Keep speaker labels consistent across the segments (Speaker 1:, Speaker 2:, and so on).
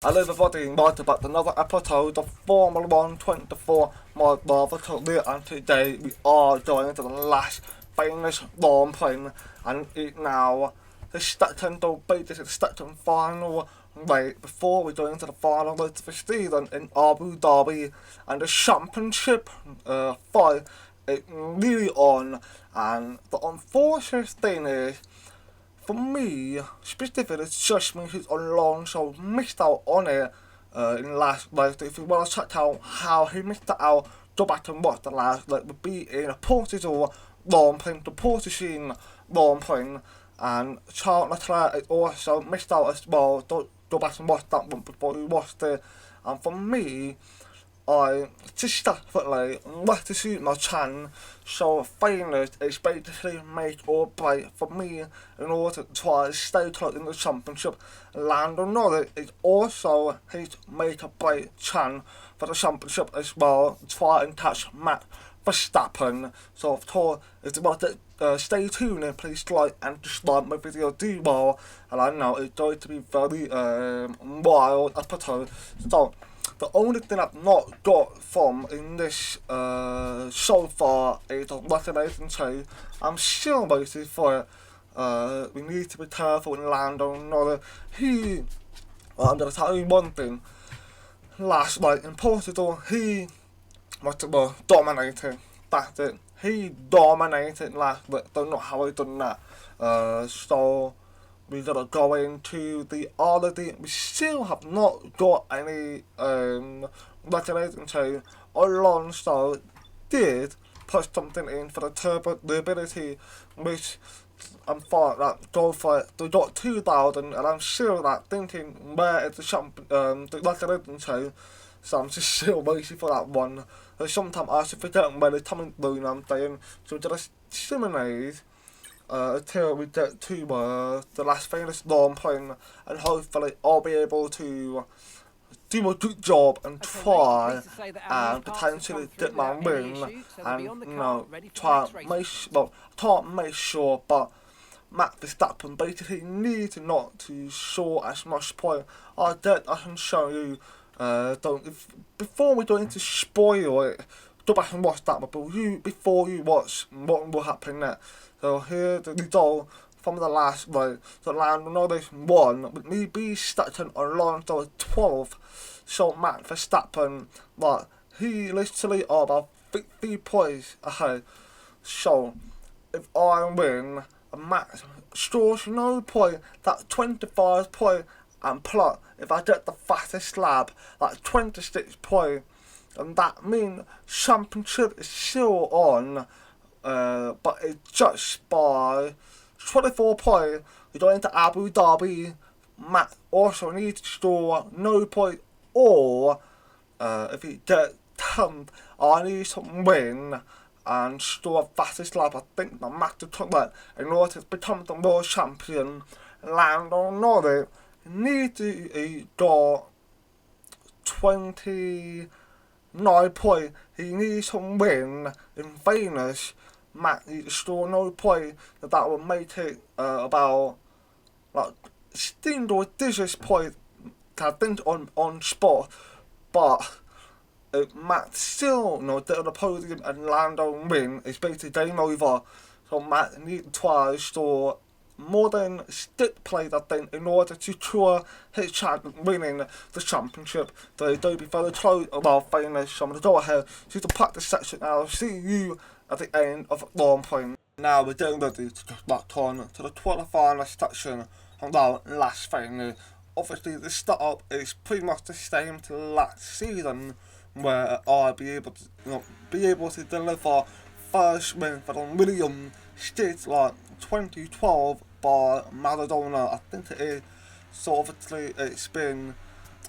Speaker 1: Hello everybody, right about another episode of Formula 1 24. My brother Tony, and today we are going to the Las Vegas Grand Prix, and it now the Stetson Derby. This is the Stetson final right before we go into the final race of the season in Abu Dhabi, and the championship fight is really on. And the unfortunate thing is, for me, specifically, it's just me who's on so missed out on it in last race. If you want to check out how he missed out, go back and watch the last race. Would be in a Portugal Grand Prix, the Portuguese Grand Prix, and Charles Leclerc is also missed out as well. Go back and watch that one before you watched it. And for me, I just definitely like to see my chance, so failure is basically make or break for me in order to try to stay close in the championship. Lando Norris is also his make or break chance for the championship as well, try and catch Matt Verstappen. So of course, if you want to stay tuned and please like and dislike my video do well, and I know it's going to be very wild episode. So the only thing I've not got from in this so far is the recommendation to. I'm still waiting for it. We need to be careful in Lando Norris. I'm going to tell you one thing. Last night in Portugal, he was dominating. That's it. He dominated last night. Don't know how he done that. So we gotta go into the holiday. We still have not got any regulating to. Alonso did put something in for the turbo ability, which I'm fine that go for it. They got 2,000, and I'm still that thinking where is the regulating to. So I'm just still waiting for that one. Sometimes I should forget where they're coming through, you know what I'm saying? So just simulate until we get to the Las Vegas Grand Prix, and hopefully I'll be able to do a good job and try and potentially get my win, and can't make sure, but Matt Verstappen basically needs not to show as much point. I can show you. Before we go into spoil it, go back and watch that, but before you watch what will happen next. So here the result from the last race. So Lando Norris won, with me being Stetson Alonso 12th. So Matt Verstappen, he literally are about 50 points ahead. So if I win, Matt scores no point, that's 25 points, and plus if I get the fastest lap, that's 26 points, and that means championship is still on. But it's just by 24 points. We go into Abu Dhabi. Matt also needs to score no point, or if he gets 10th, I need to win and score fastest lap. I think the Matt took that in order to become the world champion. Lando Norris needs to go 29 points. He needs to win in Venus. Matt needs to score no point. That will make it about single digits point. I think on spot, but Matt still get on the podium and Lando win, it's basically game over. So Matt needs to try to score more than 6 plays, I think, in order to secure his chance of winning the championship. So they'll be very close about Venus. So I'm going to go ahead to the practice section, and I'll see you at the end of the Grand Prix. Now we're getting ready to get back on to the qualifying section from Las Vegas. Obviously the startup is pretty much the same to last season, where I'll be able to deliver first win for the Williams State 2012 by Maradona, I think it is. So obviously it's been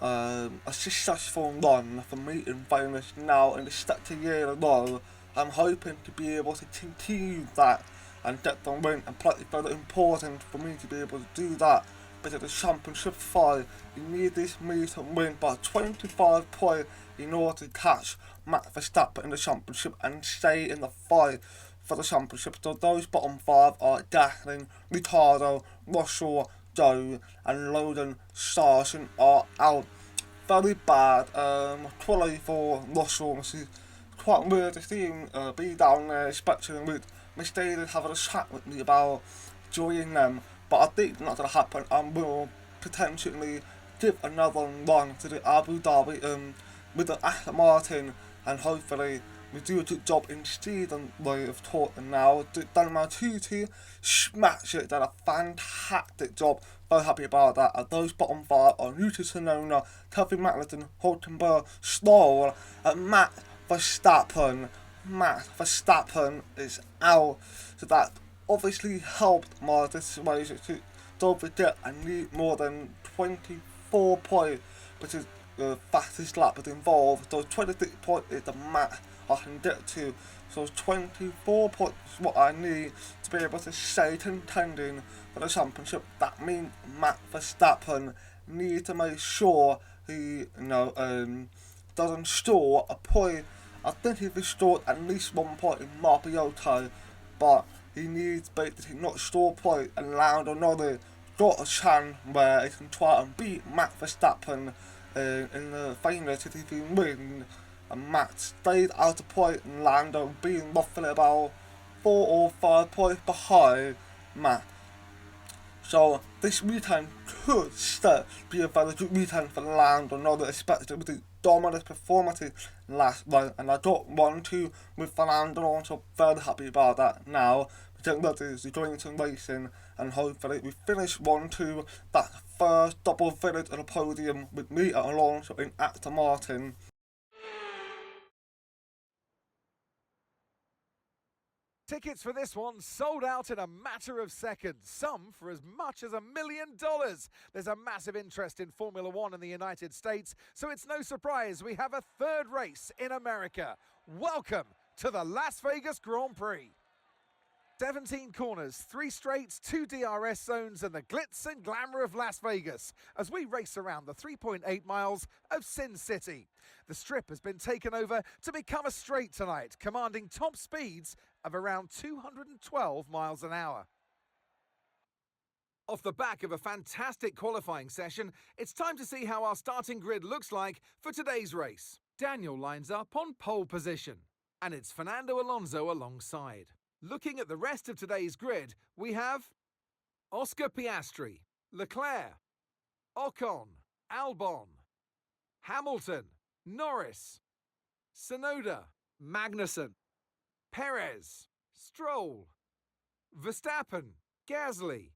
Speaker 1: a successful run for me in Venus now in the second year in a row. I'm hoping to be able to continue that and get the win, and plus it's very important for me to be able to do that, because the championship fight, you need this me to win by 25 points in order to catch Matt Verstappen in the championship and stay in the fight for the championship. So those bottom 5 are Gasly, Ricciardo, Russell, Joe, and Logan Sargent are out. very bad. Quality for Russell, which is quite weird to see him be down there, especially with Mercedes having a chat with me about joining them. But I think not going to happen, and will potentially give another run to the Abu Dhabi with the Aston Martin, and hopefully we do a good job in season way of talking now. Done 2 smash it, done a fantastic job. Very happy about that. And those bottom 5 are Yuki Tsunoda, Kevin Magnussen, Hulkenberg, Stroll, and Matt Verstappen. Matt Verstappen is out, so that obviously helped my situation. Don't forget, I need more than 24 points, which is the fastest lap is involved. So 26 points is the max I can get to. So 24 points is what I need to be able to stay contending for the championship. That means Max Verstappen needs to make sure he, doesn't store a point. I think he restored at least 1 point in Marpiotto, but he needs basically not store point and land another. Got a chance where he can try and beat Max Verstappen in the final if he can win. And Max stayed out of point and Lando being roughly about 4 or 5 points behind Max. So this weekend could still be a very good weekend for Lando, another especially with the dominant performances last night, and I got 1-2 with Fernando Alonso. Very happy about that now. We get ready to go into racing, and hopefully we finish 1-2, that first double finish on the podium with me and Alonso in Aston Martin.
Speaker 2: Tickets for this one sold out in a matter of seconds, some for as much as $1 million. There's a massive interest in Formula One in the United States, so it's no surprise we have a third race in America. Welcome to the Las Vegas Grand Prix. 17 corners, 3 straights, 2 DRS zones, and the glitz and glamour of Las Vegas as we race around the 3.8 miles of Sin City. The strip has been taken over to become a straight tonight, commanding top speeds of around 212 miles an hour. Off the back of a fantastic qualifying session, it's time to see how our starting grid looks like for today's race. Daniel lines up on pole position, and it's Fernando Alonso alongside. Looking at the rest of today's grid, we have Oscar Piastri, Leclerc, Ocon, Albon, Hamilton, Norris, Tsunoda, Magnussen, Perez, Stroll, Verstappen, Gasly,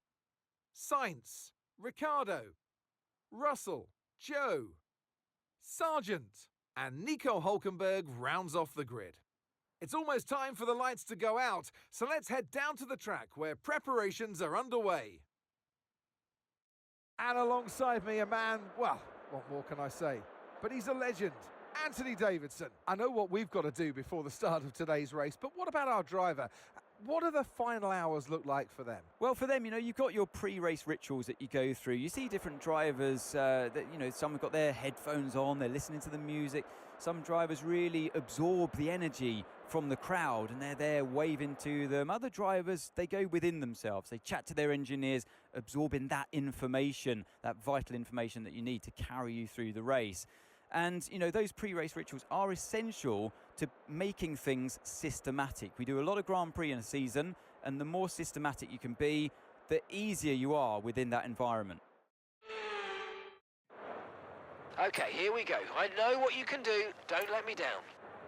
Speaker 2: Sainz, Ricciardo, Russell, Joe, Sargent, and Nico Hulkenberg rounds off the grid. It's almost time for the lights to go out, so let's head down to the track where preparations are underway. And alongside me, a man, well, what more can I say? But he's a legend, Anthony Davidson. I know what we've got to do before the start of today's race, but what about our driver? What do the final hours look like for them?
Speaker 3: Well, for them, you've got your pre-race rituals that you go through. You see different drivers that, some have got their headphones on, they're listening to the music. Some drivers really absorb the energy from the crowd and they're there waving to them. Other drivers, they go within themselves. They chat to their engineers, absorbing that information, that vital information that you need to carry you through the race. And, those pre-race rituals are essential to making things systematic. We do a lot of Grand Prix in a season, and the more systematic you can be, the easier you are within that environment.
Speaker 4: Okay, here we go. I know what you can do. Don't let me down.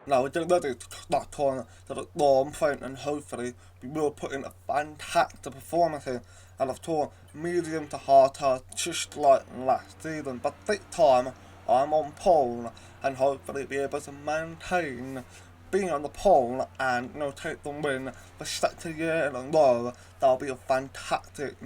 Speaker 1: Now we're getting ready to cut that corner to the long point, and hopefully we will put in a fantastic performance here. And I've taught medium to hard just like last season, but this time I'm on pole and hopefully be able to maintain being on the pole and take the win for second year in a row. That'll be a fantastic,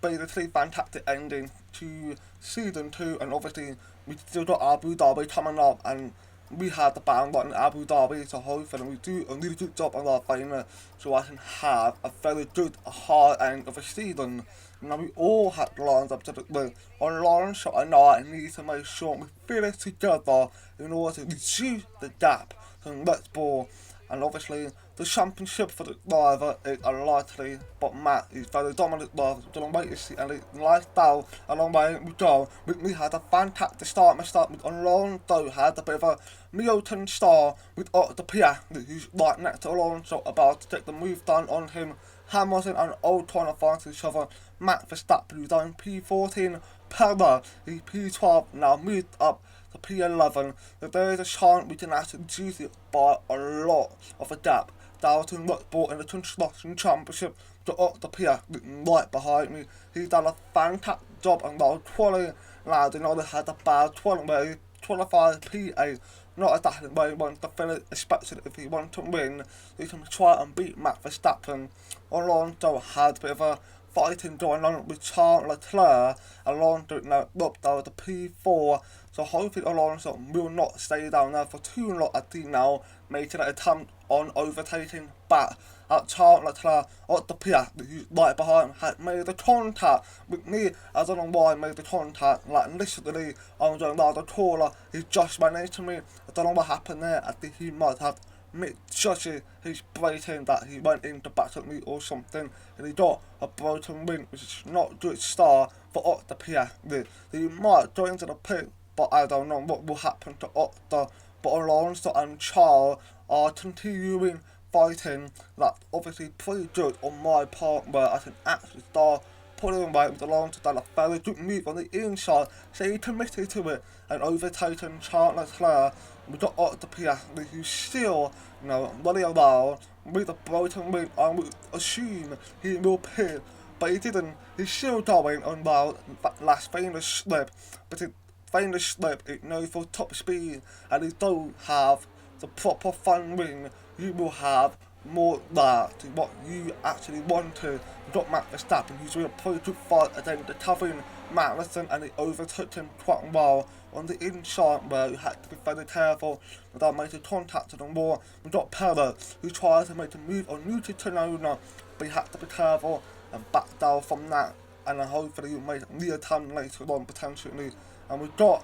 Speaker 1: basically fantastic ending to season 2, and obviously we still got Abu Dhabi coming up, and we had the band in Abu Dhabi, so hopefully we do a really good job on our final so I can have a very good hard end of the season. Now we all had lines up to the Alonso and I need to make sure we finish together in order to reduce the gap from Red Bull and obviously the championship for the driver is unlikely, but Matt is very dominant driver, so long way to see, and lifestyle a long way we go. We had a fantastic start. My start with Alonso had a bit of a Milton star with Otto Piastri, who's right next to Alonso, about to take the move down on him. Hamilton and Ocon are fighting each other. Matt Verstappen, who's down P14, Perez, he's P12, now moved up to P11. So there is a chance we can actually reduce it by a lot of a gap. Dalton Red Bull in the Construction Championship to Otto Piastri right behind me. He's done a fantastic job and well quality. Now they know they had a bad 20 qualified P8. Not exactly where he wants to finish, especially if he wants to win. He can try and beat Max Verstappen. Alonso had a bit of a fighting going on with Charles Leclerc. Alonso now up down to P4. So hopefully Alonso will not stay down there for too long as he now making an attempt on overtaking back at Charles Leclerc. Otto Piastri, who's right behind him, had made the contact with me. I don't know why I made the contact. Like literally, I was rather taller. He just went into me. I don't know what happened there. I think he might have misjudged his braking, that he went in to back at me or something, and he got a broken wing, which is not a good start for Otto Piastri. He might go into the pit, but I don't know what will happen to Otto. But Alonso and Charles are continuing fighting. That's obviously pretty good on my part, where I can actually start putting away with Alonso done a very good move on the inside, so he committed to it and overtaken Charles Leclerc. We got Otto Piastri, who's still, running around with a broken wing. I would assume he will pit, but he didn't. He's still going on that last famous slip, but his famous slip is known for top speed, and he don't have the proper front wing. You will have more that to what you actually want to. You got Max Verstappen, who's doing a pretty good fight against the Kevin Magnussen, and he overtook him quite well on the inside, where you had to be very careful without making contact with them more. We got Perez, who tried to make a move on Yuki Tsunoda, but he had to be careful and back down from that, and then hopefully you make the attempt later on potentially. And we got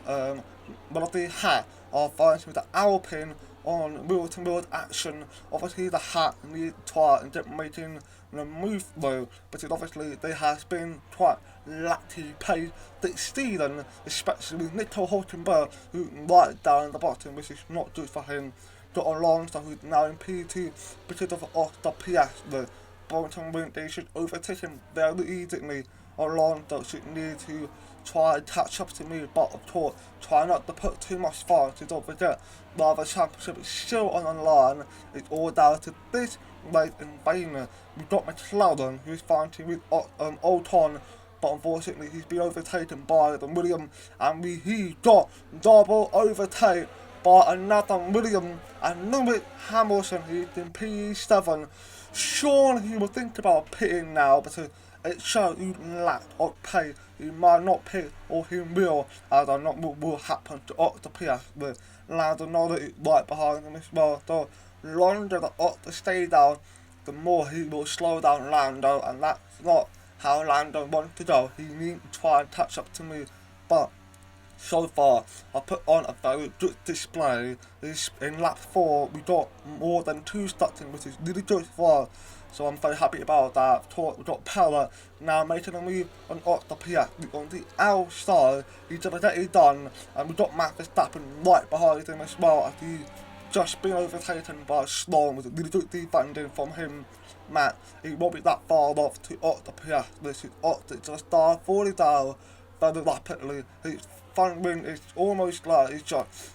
Speaker 1: one of the hat are fighting with the Alpine on wheel-to-wheel action. Obviously the hat needs to try and get making the move though, but it obviously they has been quite lucky paid this season, especially with Nico Hulkenberg, who right down the bottom, which is not good for him. Got Alonso, who's now in P2 because of Otto Piastri. Bolton win, they should overtake him very easily. Alonso should need to try and catch up to me, but of course, try not to put too much fire, so don't forget, while the championship is still on the line, it's all down to this race in Vienna. We've got McLaren, who's fighting with Ocon, but unfortunately he's been overtaken by the Williams, and he got double overtake by another Williams, and Lewis Hamilton, who's in P7. Surely he will think about pitting now, because it shows you lack of pace. He might not pit, or he will. I don't know what will happen to Otto Piastri. Lando Norris is right behind him as well. So the longer that Otto stays down, the more he will slow down Lando, and that's not how Lando wants to go. He needs to try and catch up to me, but so far I put on a very good display. In lap 4 we got more than 2 starting, which is really good for us. So I'm very happy about that. We got Perez now making a move on Otto Piastri on the outside. He's gonna get it done, and we got Max Verstappen right behind him as well, as he just been overtaken by Sloan with a really good defending from him. Matt, he won't be that far off to Otto Piastri. Otto just started falling down very rapidly. His front wing is almost like it's just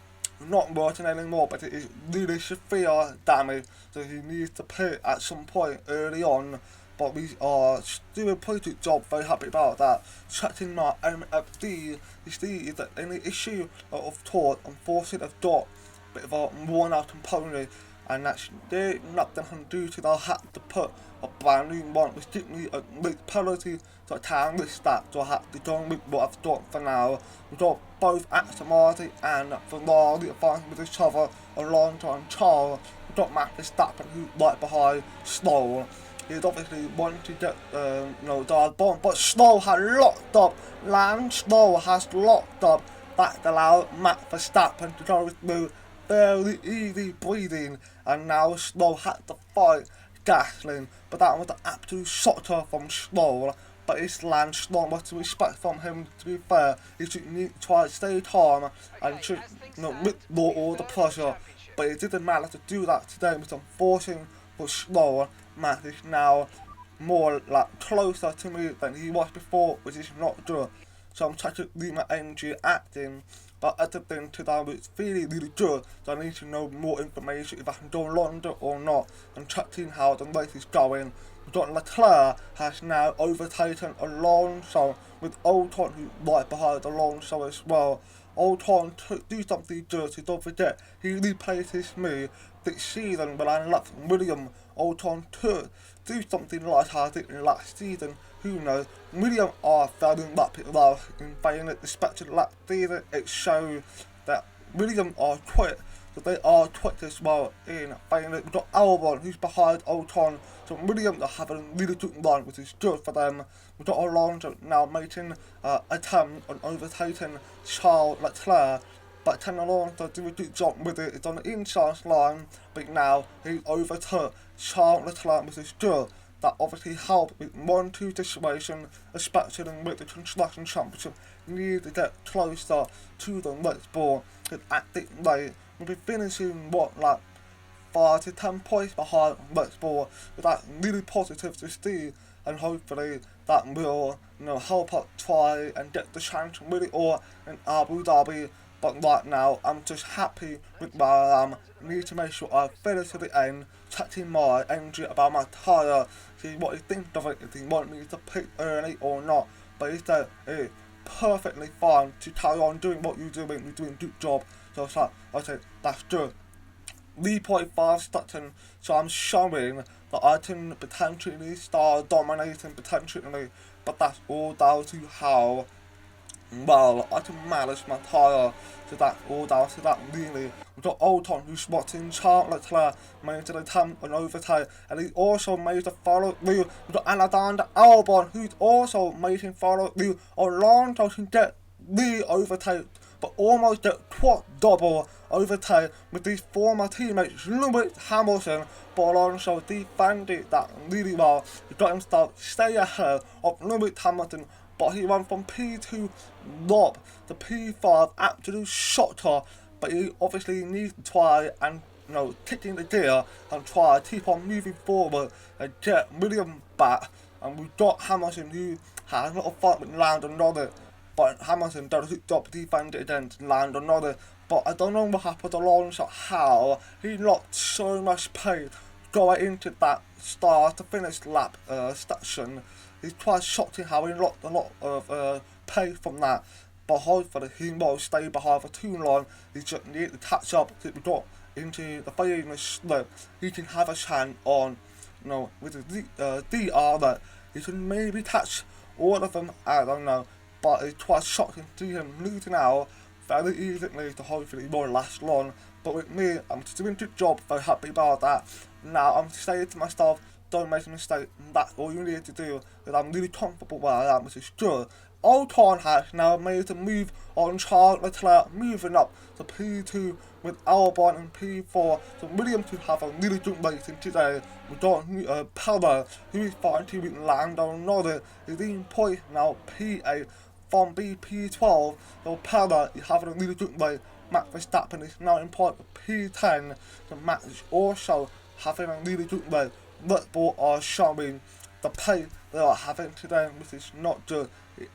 Speaker 1: not working anymore, but it is really severe damage, so he needs to pit at some point early on. But we are doing a pretty good job, very happy about that. Checking my MFD, you see, is there any issue of torque? Unfortunately, I've got a bit of a worn out component, and that's nothing I can do to. I'll have to put a brand new one, which gives me a big penalty, so I can't risk that, so I have to go with what I've got for now. We've got both Aston Martin and Ferrari fighting with each other, Alonso and Charles. We've got Max Verstappen, who's right behind Stroll. He's obviously wanting to get, the bomb, but Stroll has locked up. Lance Stroll has locked up. That allowed Max Verstappen to go through fairly easy breathing and now Stroll had to fight Gasly, but that was an absolute shocker from Stroll. But it's land Stroll was to respect from him, to be fair. He should need to try to stay calm and should withdraw all the pressure. But it didn't matter to do that today with some forcing for Stroll. Matt is now more like closer to me than he was before, which is not good. So I'm trying to leave my energy acting, but other than today was really good, so I need to know more information if I can go longer or not, and checking how the race is going. We've got Leclerc has now overtaken Alonso, with Ocon who's right behind Alonso as well. Ocon to do something dirty, don't forget, he replaces me this season when I left William. Ocon to do something like I did in last season. Who knows? William are very rapid though in playing it, especially last season. It shows that William are quick, so they are quick as well in playing it. We've got Albon who's behind Ocon, so William are having a really good run, which is good for them. We've got Alonso now making attempt on overtaking Charles Leclerc, but can Alonso do a good job with it? It's on the inside line, but now he overtook Charles Leclerc, which is good. That obviously helped with 1-2 situation, especially with the Construction Championship. You need to get closer to the Red Bull. Because at this rate, we'll be finishing, like 5 to 10 points behind Red Bull. So that's really positive to see, and hopefully that will, help us try and get the chance really all in Abu Dhabi. But right now, I'm just happy with where I am. I need to make sure I finish to the end, checking my energy about my tyre, see what he thinks of it, if he wants me to pick early or not. But he said it's perfectly fine to carry on doing what you're doing a good job. So it's like, I said, that's good. 3.5 starting, so I'm showing that I can potentially start dominating potentially, but that's all down to how well I can manage my tyre, so that's all down to that really. We've got Ocon who's watching Charles Leclerc made an attempt on overtake, and he also made a follow through. We've got Alexander Albon who's also making follow through. Alonso can get the overtake, but almost get double overtake with these former teammates Lewis Hamilton, but Alonso defended that really well. He got himself stay ahead of Lewis Hamilton, but he went from P2 lob to P5, absolute shocker. But he obviously needs to try and, kick in the gear and try to keep on moving forward and get William back. And we've got Hamilton who had a lot of fun with Lando Norris, but Hamilton does a good job defending against Lando Norris. But I don't know what happened to Alonso, how he lost so much pace going into that start to finish lap section. It's quite shocking how he lost a lot of pace from that, but hopefully he won't stay behind for too long. He just needs to catch up to we got into the famous slip. He can have a chance on, with the DR that he can maybe catch all of them, I don't know, but it's quite shocking to see him losing out very easily to hopefully it won't last long. But with me, I'm just doing a good job, very happy about that. Now I'm saying to myself, don't make a mistake, that's all you need to do, because I'm really comfortable where I am, which is good. Ocon has now made a move on Charles Leclerc, moving up to P2 with Albon and P4, so Williams to have a really good racing today. We got Perez, who is fighting with Lando Norris, he's in point now P8 from P12, so Perez is having a really good race. Max Verstappen is now in point P10, so Max is also having a really good race. Red Bull are showing the pace they are having today, which is not good.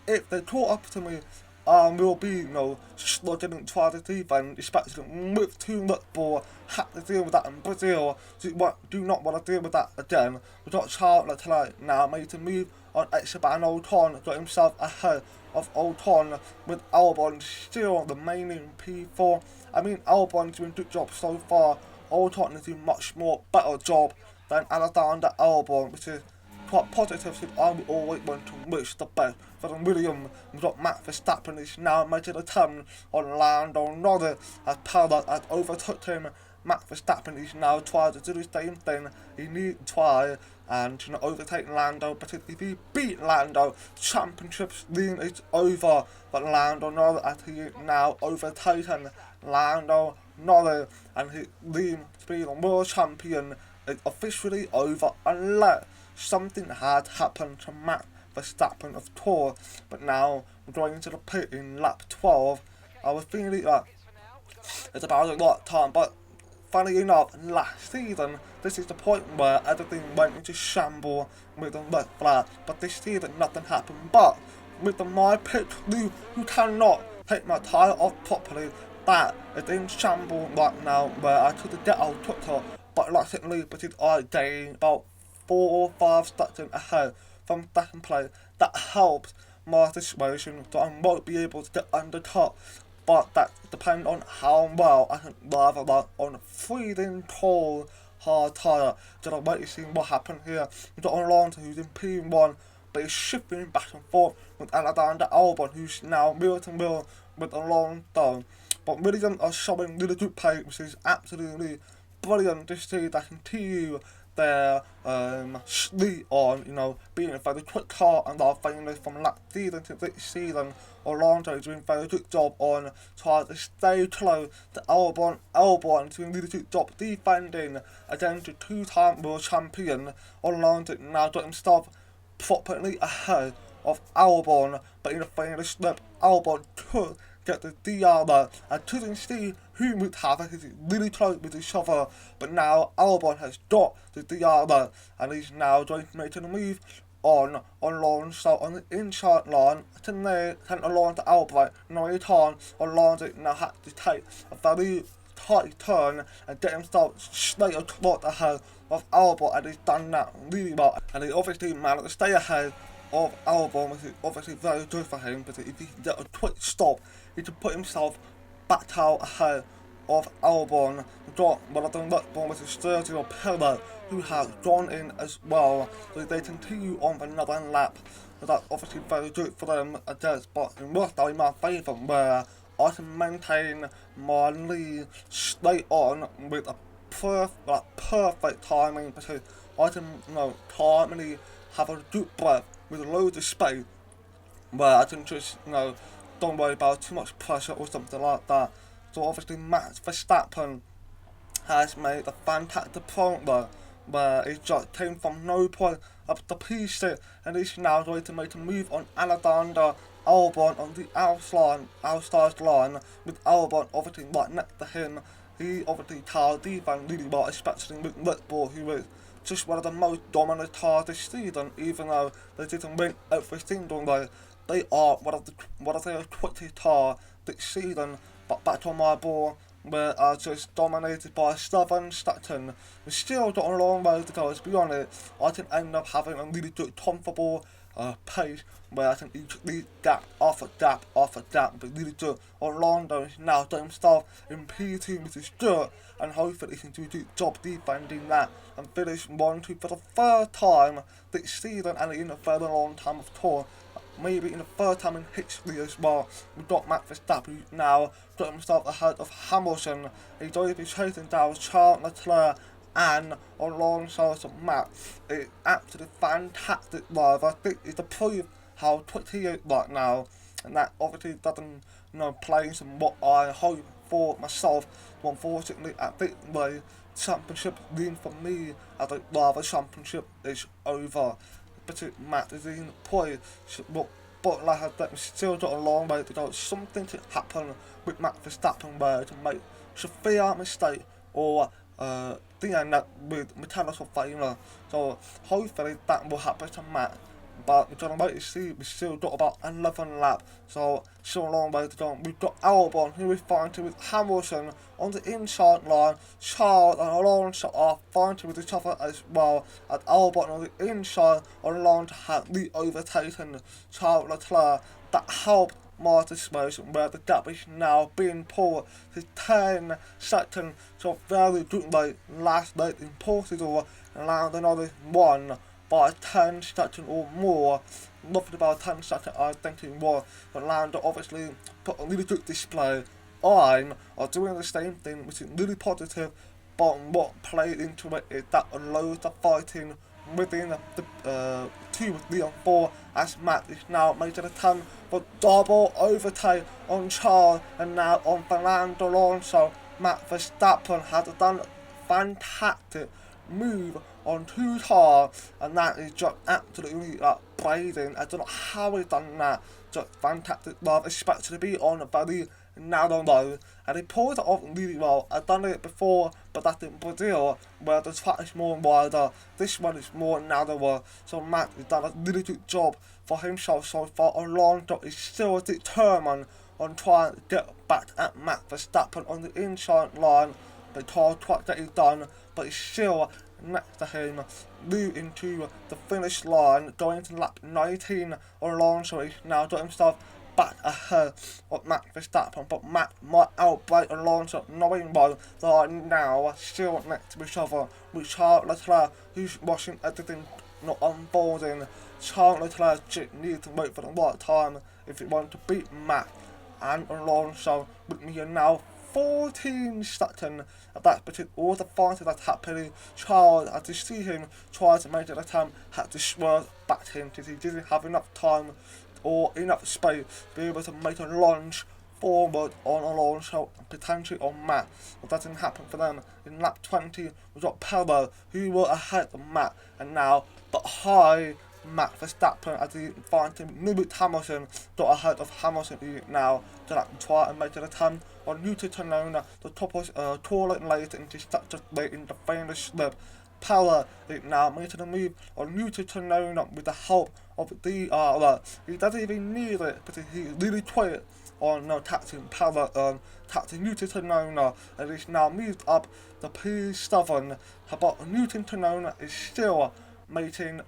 Speaker 1: If they caught up to me, I will be, struggling and try to defend, especially with two Red Bull. Had to deal with that in Brazil, so do not want to deal with that again. We've got Charles Leclerc now made to move on Esteban Ocon, got himself ahead of Ocon, with Albon still remaining P4. I mean, Albon's doing a good job so far. Ocon is doing much more better job than Alexander Albon, which is quite positive, since I would always want to wish the best for the Williams. We've got Max Verstappen is now making a attempt on Lando Norris as Perez has overtook him. Max Verstappen is now trying to do the same thing. He needs to try and overtake Lando, but if he beat Lando, championship's lean is over. But Lando Norris, as he is now overtaken Lando Norris, and his dream to be the world champion is officially over unless something had happened to Max Verstappen of course. But now we're going into the pit in lap 12. I was feeling that it's about a lot of time, but funny enough, last season, this is the point where everything went into shambles with the red flag, but this season nothing happened. But with the my pitch, you cannot take my tyre off properly. That is in shambles right now, where I could get on Twitter, but luckily because I gained about 4 or 5 seconds ahead from second place, that helps my situation, so I won't be able to get under top. But that depends on how well I can drive around on a freezing cold hard tyre. So I'm waiting to see what happens here. We've got Alonso who's in P1, but he's shifting back and forth with Alexander Albon, who's now wheel to wheel with Alonso. But Williams are showing really good play, which is absolutely brilliant to see. They continue their streak on, being a very quick car, and they're famous from last season to this season. Alonso is doing a very good job on trying to stay close to Albon. Albon is doing a really good job defending against the two-time world champion. Alonso now got himself properly ahead of Albon, but in the final step, Albon could get the DRS. I couldn't see who would have it, it's really close with each other, but now Albon has got the DRS, and he's now going to make a move on Alonso on the inside line to send Alonso out by no return. Alonso now had to take a very tight turn and get himself straight across ahead of Albon, and he's done that really well, and he obviously managed to stay ahead of Albon, which is obviously very good for him, because if he can get a quick stop, he can put himself back out ahead of Albon. We've got one of the Red Bull, which is Sergio Perez, who has gone in as well, so they continue on for another lap. So that's obviously very good for them, I guess, but it must be my favourite, where I can maintain my lead straight on with a perfect timing, because I can, calmly have a good breath with loads of space, where I can just, don't worry about too much pressure or something like that. So obviously Max Verstappen has made a fantastic point where he just came from no point up to P6, and he's now going to make a move on Alexander Albon on the outside line, with Albon obviously right next to him. He obviously can defend really well, especially with Red Bull, who is just one of the most dominant cars this season. Even though they didn't win every single day, they are one of the quickest cars this season. But back on my ball, where I just dominated by 7 seconds. We still got a long way to go, let's be honest. I can end up having a really good, comfortable pace, where I can easily gap after gap after gap, but really good. Orlando is now got himself in P2, which is good, and hopefully he can do a good job defending that and finish 1-2 for the third time this season, and in a very long time of course. Maybe in the third time in history as well. We've got Max Verstappen, who now got himself ahead of Hamilton. He's going to be chasing down Charles Leclerc and Alonso. So Max is absolutely fantastic drive. I think it's the proof how quick he is right now, and that obviously doesn't play into what I hope for myself. But unfortunately, at this way, championship win for me as a driver championship is over. But Matt is in play, but like I said, we still got a long way to go. Something to happen with Max Verstappen where to make severe mistake or end up with mechanical failure. So hopefully that will happen to Matt. But we're going to wait to see. We still got about 11 laps, so still a long way to go. We've got Albon, who is fighting with Hamilton on the inside line. Charles and Alonso are fighting with each other as well. And Albon on the inside, Alonso has overtaken Charles Leclerc. That helped my situation, where the gap is now being pulled to 10 seconds. So very good late last late in Portugal, and allowed another one by 10 seconds or more. Nothing about 10 seconds, I think it was. But Lando obviously put a really good display on, are doing the same thing, which is really positive. But what played into it is that loads of fighting within the 2, 3 and 4, as Matt is now making a attempt for double overtake on Charles and now on Fernando Alonso. Max Verstappen has done fantastic move on 2 tires, and that is just absolutely blazing. I don't know how he's done that. Just fantastic love, especially to be on a very narrow road, and he pulled it off really well. I've done it before, but that's in Brazil, where the track is more wider. This one is more narrower, so Max has done a really good job for himself so far. Alonso is still determined on trying to get back at Max Verstappen on the inside line. The tall track that he's done, but he's still next to him, moving to the finish line, going to lap 19. Alonso is now got himself back ahead of Max Verstappen, but Max might outbrake Alonso, knowing though they are now still next to each other, with Charles Leclerc, who's watching everything not unfolding. Charles Leclerc just needs to wait for the right time if he wants to beat Max and Alonso, with me and now 14 Sutton. That's because all the fighters that's happening. Charles, as you see him try to make an attempt, had to swerve back to him because he didn't have enough time or enough space to be able to make a lunge forward on Alonso and potentially on Matt. But that didn't happen for them. In lap 20, we've got Perez, who were ahead of Matt, and now behind Max Verstappen as he finds him. Lewis Hamilton got ahead of Hamilton now to try and make an attempt on Yuki Tsunoda. The top was taller and later into such late in the famous slip. Perez is now making a move on Yuki Tsunoda with the help of the he doesn't even need it because he really quick on taxing Perez, taxing Yuki Tsunoda, and he's now moved up the P7. But Yuki Tsunoda is still making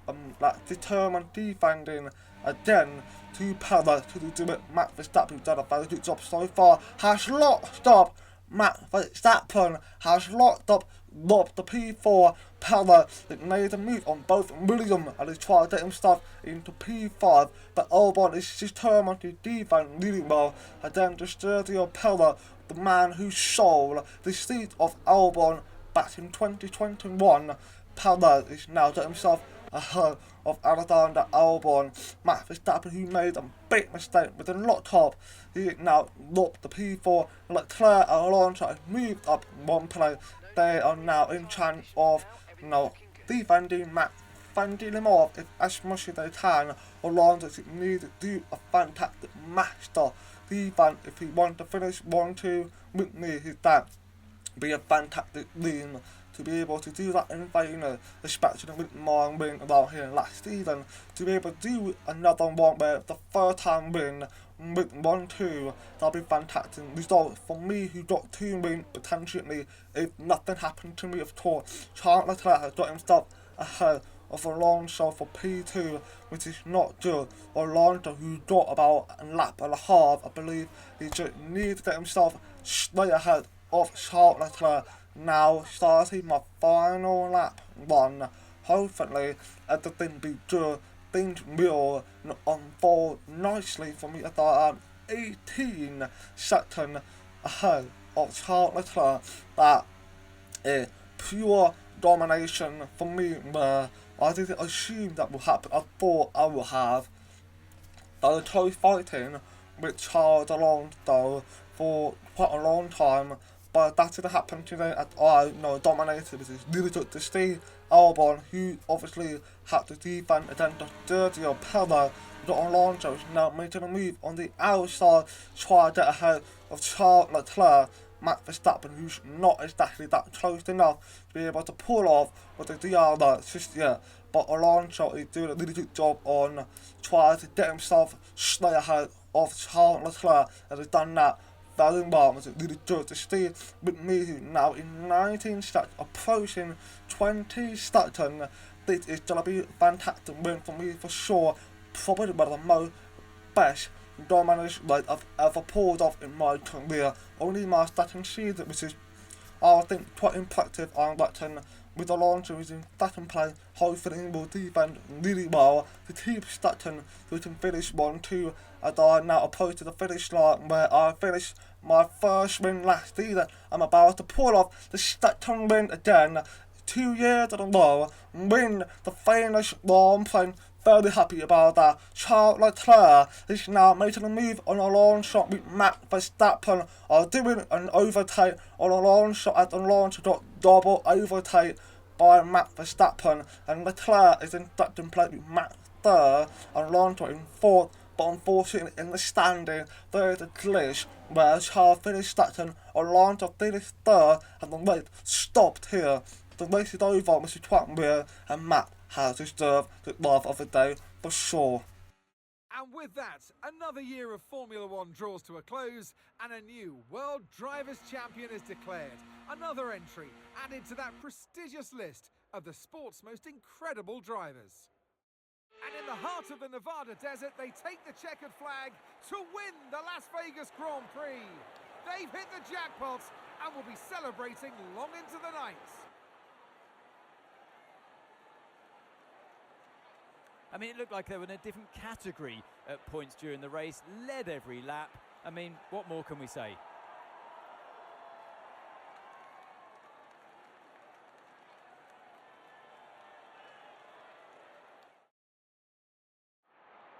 Speaker 1: determined defending again to Perez to do it. Max Verstappen, who's done a very good job so far, has locked up. Max Verstappen has locked up the P4. Perez that made a move on both Williams and he's trying to get himself into P5, but Albon is determined to defend really well. And then the Sergio Perez, the man who sold the seat of Albon back in 2021, Perez is now got himself ahead of Alexander Albon. Max Verstappen, who made a big mistake with the lock up, he now locked the P4. Leclerc and Alonso have moved up one place. They are now in chance of defending Max, fending him off as much as they can. Alonso needs to do a fantastic master defense if he wants to finish 1-2 with me. That be a fantastic team to be able to do that in final, especially with my win around here last season, to be able to do another one where the third time win with 1-2, that'll be fantastic result for me who got 2 wins potentially if nothing happened to me of course. Charles Leclerc has got himself ahead of Alonso for P2, which is not good. Alonso, who got about a lap and a half, I believe, he just needs to get himself straight ahead of Charles Leclerc. Now starting my final lap 1, hopefully everything be good, things will unfold nicely for me as I am 18 seconds ahead of Charles Leclerc. That is pure domination for me where I didn't assume that would happen. I thought I would have the close fighting with Charles Alonso for quite a long time. But that didn't happen today at all. Dominated. It is really good to see Albon, who obviously had to defend against the Sergio Perez. Alonso is now making a move on the outside, trying to get ahead of Charles Leclerc. Max Verstappen, who's not exactly that close enough to be able to pull off with the DRS just yet. But Alonso is doing a really good job on trying to get himself straight ahead of Charles Leclerc, and he's done that very well. It's really good to see with me who now in 19 stats, approaching 20 stats. This is going to be a fantastic win for me for sure. Probably one of the most best domination rate I've ever pulled off in my career. Only my starting season, which is I think quite impressive on that with Alonso using second play, hopefully he will defend really well to keep Sutton so we can finish 1-2 as I now approach to the finish line where I finished my first win last season. I'm about to pull off the Sutton win again, 2 years in a row, win the famous Grand Prix very happy about that. Charles Leclerc is now making a move on Alonso with Max Verstappen, are doing an overtake on Alonso as Alonso got double overtake by Max Verstappen, and Leclerc is in second place with Max third, and Alonso in fourth. But unfortunately, in the standing, there is a glitch where Charles finished second, Alonso finished third, and the race stopped here. The race is over, Mr. Twatmere, and Matt has deserved the love of the day for sure.
Speaker 2: And with that, another year of Formula One draws to a close and a new World Drivers' Champion is declared. Another entry added to that prestigious list of the sport's most incredible drivers. And in the heart of the Nevada desert, they take the checkered flag to win the Las Vegas Grand Prix. They've hit the jackpot and will be celebrating long into the night.
Speaker 3: I mean, it looked like they were in a different category at points during the race, led every lap. I mean, what more can we say?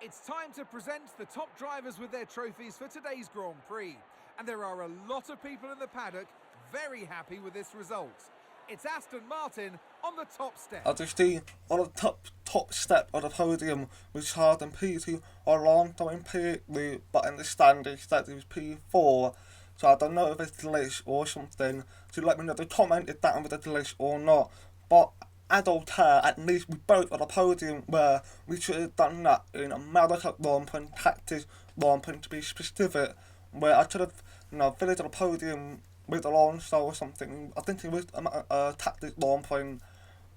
Speaker 2: It's time to present the top drivers with their trophies for today's Grand Prix. And there are a lot of people in the paddock very happy with this result. It's Aston Martin on the top step.
Speaker 1: As you see, on the top step of the podium with Charles in P2, Alonso in P3, but in the standings that is P4. So I don't know if it's glitch or something. So let me know in the comment if that was a glitch or not. But I don't care, at least we both on the podium where we should have done that in America Grand Prix, Texas Grand Prix to be specific, where I should have, finished on the podium with Alonso or something. I think it was a Texas Grand Prix,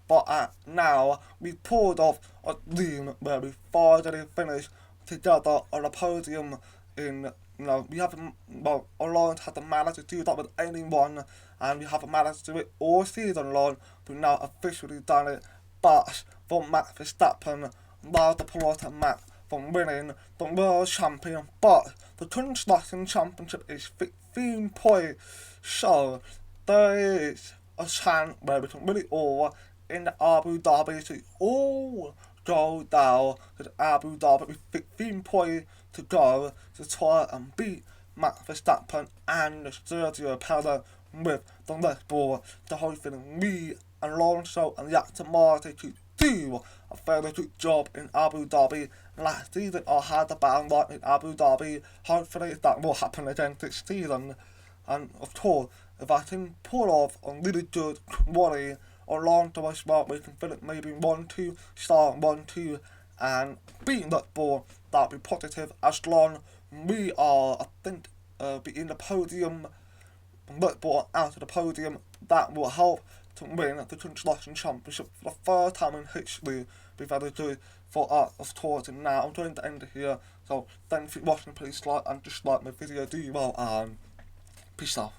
Speaker 1: but now we pulled off a dream where we finally finished together on the podium in, we haven't, Alonso had the managed to do that with anyone, and we haven't managed to do it all season long. We've now officially done it, but for Max Verstappen, now the Piloto Max from winning the World Champion, but the Construction Championship is 15 points, so there is a chance where we can win it all in the Abu Dhabi, so all go down to the Abu Dhabi with 15 points to go to try and beat Max Verstappen and Sergio Perez with the Red Bull. So hopefully me, Alonso and Aston Martin to do a very good job in Abu Dhabi. Last season I had the battle right in Abu Dhabi. Hopefully that will happen again this season. And of course, if I can pull off a really good quality Alonso as well, we can finish maybe 1-2, start 1-2 and beat Red Bull. That'll be positive as long we are, I think, be in the podium, Red Bull out of the podium. That will help to win the Construction Championship for the first time in history. Be very good for us, of course. And now I'm going to end it here. So thanks for watching. Please like and dislike my video. Do well and peace out.